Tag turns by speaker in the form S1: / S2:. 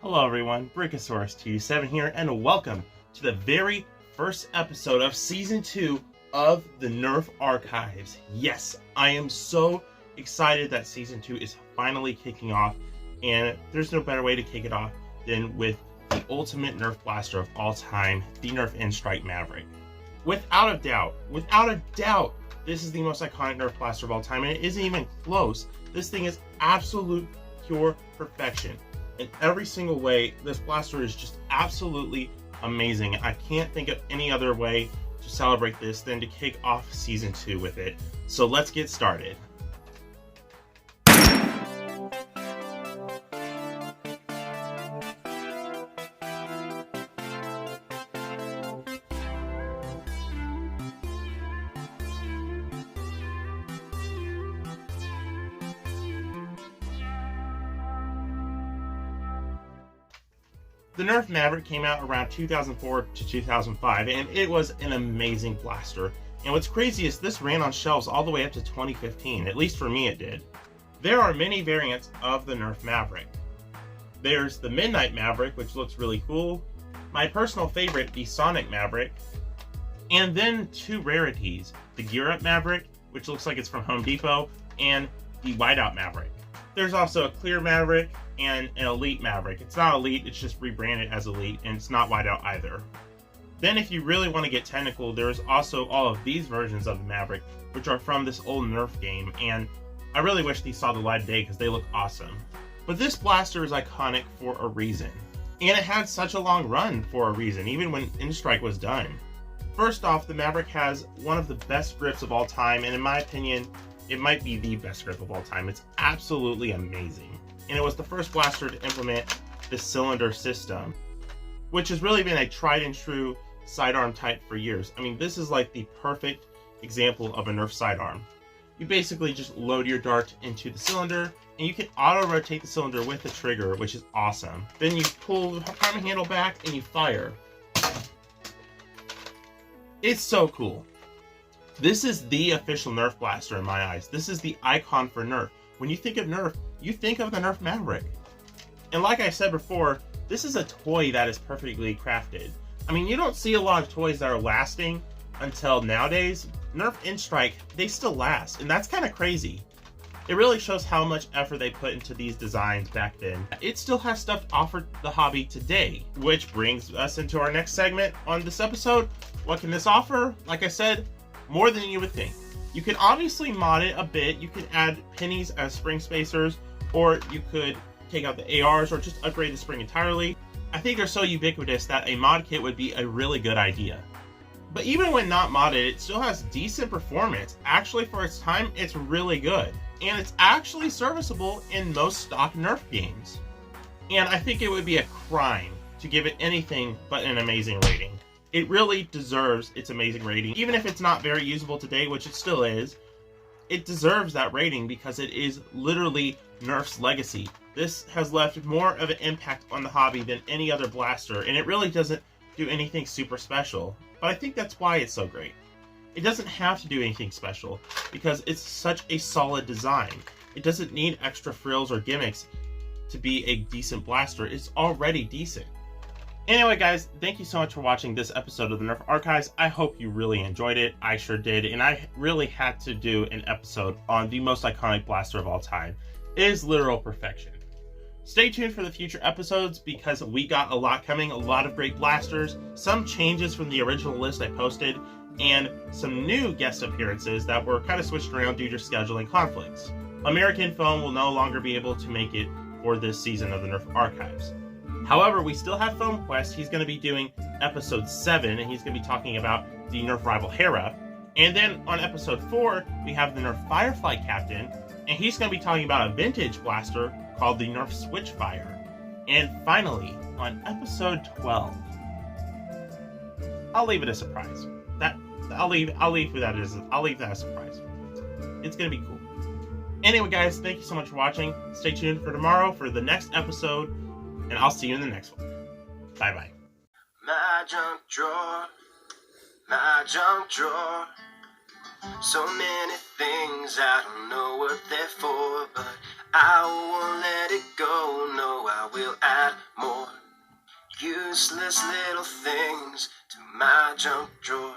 S1: Hello everyone, Brickosaurus227 here, and welcome to the very first episode of Season 2 of the Nerf Archives. Yes, I am so excited that Season 2 is finally kicking off, and there's no better way to kick it off than with the ultimate Nerf blaster of all time, the Nerf N-Strike Maverick. Without a doubt, this is the most iconic Nerf blaster of all time, and it isn't even close. This thing is absolute pure perfection. In every single way, this blaster is just absolutely amazing. I can't think of any other way to celebrate this than to kick off Season 2 with it. So let's get started. The Nerf Maverick came out around 2004 to 2005, and it was an amazing blaster. And what's crazy is this ran on shelves all the way up to 2015, at least for me it did. There are many variants of the Nerf Maverick. There's the Midnight Maverick, which looks really cool, my personal favorite, the Sonic Maverick, and then two rarities, the Gear Up Maverick, which looks like it's from Home Depot, and the Whiteout Maverick. There's also a Clear Maverick and an Elite Maverick. It's not Elite, it's just rebranded as Elite, and it's not Whiteout either. Then if you really want to get technical, there's also all of these versions of the Maverick, which are from this old Nerf game, and I really wish these saw the light of day because they look awesome. But this blaster is iconic for a reason, and it had such a long run for a reason, even when N-Strike was done. First off, the Maverick has one of the best grips of all time, and in my opinion, it might be the best grip of all time. It's absolutely amazing. And it was the first blaster to implement the cylinder system, which has really been a tried and true sidearm type for years. I mean, this is like the perfect example of a Nerf sidearm. You basically just load your dart into the cylinder, and you can auto-rotate the cylinder with the trigger, which is awesome. Then you pull the priming handle back and you fire. It's so cool. This is the official Nerf blaster in my eyes. This is the icon for Nerf. When you think of Nerf, you think of the Nerf Maverick. And like I said before, this is a toy that is perfectly crafted. I mean, you don't see a lot of toys that are lasting until nowadays. Nerf N-Strike, they still last, and that's kind of crazy. It really shows how much effort they put into these designs back then. It still has stuff to offer the hobby today, which brings us into our next segment on this episode. What can this offer? Like I said, more than you would think. You can obviously mod it a bit. You can add pennies as spring spacers, or you could take out the ARs or just upgrade the spring entirely. I think they're so ubiquitous that a mod kit would be a really good idea. But even when not modded, it still has decent performance. Actually, for its time, it's really good. And it's actually serviceable in most stock Nerf games. And I think it would be a crime to give it anything but an amazing rating. It really deserves its amazing rating. Even if it's not very usable today, which it still is, it deserves that rating because it is literally Nerf's legacy. This has left more of an impact on the hobby than any other blaster, and it really doesn't do anything super special. But I think that's why it's so great. It doesn't have to do anything special because it's such a solid design. It doesn't need extra frills or gimmicks to be a decent blaster. It's already decent. Anyway guys, thank you so much for watching this episode of the Nerf Archives. I hope you really enjoyed it. I sure did, and I really had to do an episode on the most iconic blaster of all time. It is literal perfection. Stay tuned for the future episodes because we got a lot coming, a lot of great blasters, some changes from the original list I posted, and some new guest appearances that were kind of switched around due to scheduling conflicts. American Foam will no longer be able to make it for this season of the Nerf Archives. However, we still have Foam Quest. He's going to be doing episode 7, and he's going to be talking about the Nerf rival Hera. And then on episode 4, we have the Nerf Firefly Captain, and he's going to be talking about a vintage blaster called the Nerf Switchfire. And finally, on episode 12, I'll leave it a surprise. I'll leave that as a surprise. It's going to be cool. Anyway, guys, thank you so much for watching. Stay tuned for tomorrow for the next episode, and I'll see you in the next one. Bye-bye.
S2: My junk drawer. So many things I don't know what they're for, but I won't let it go, no, I will add more useless little things to my junk drawer.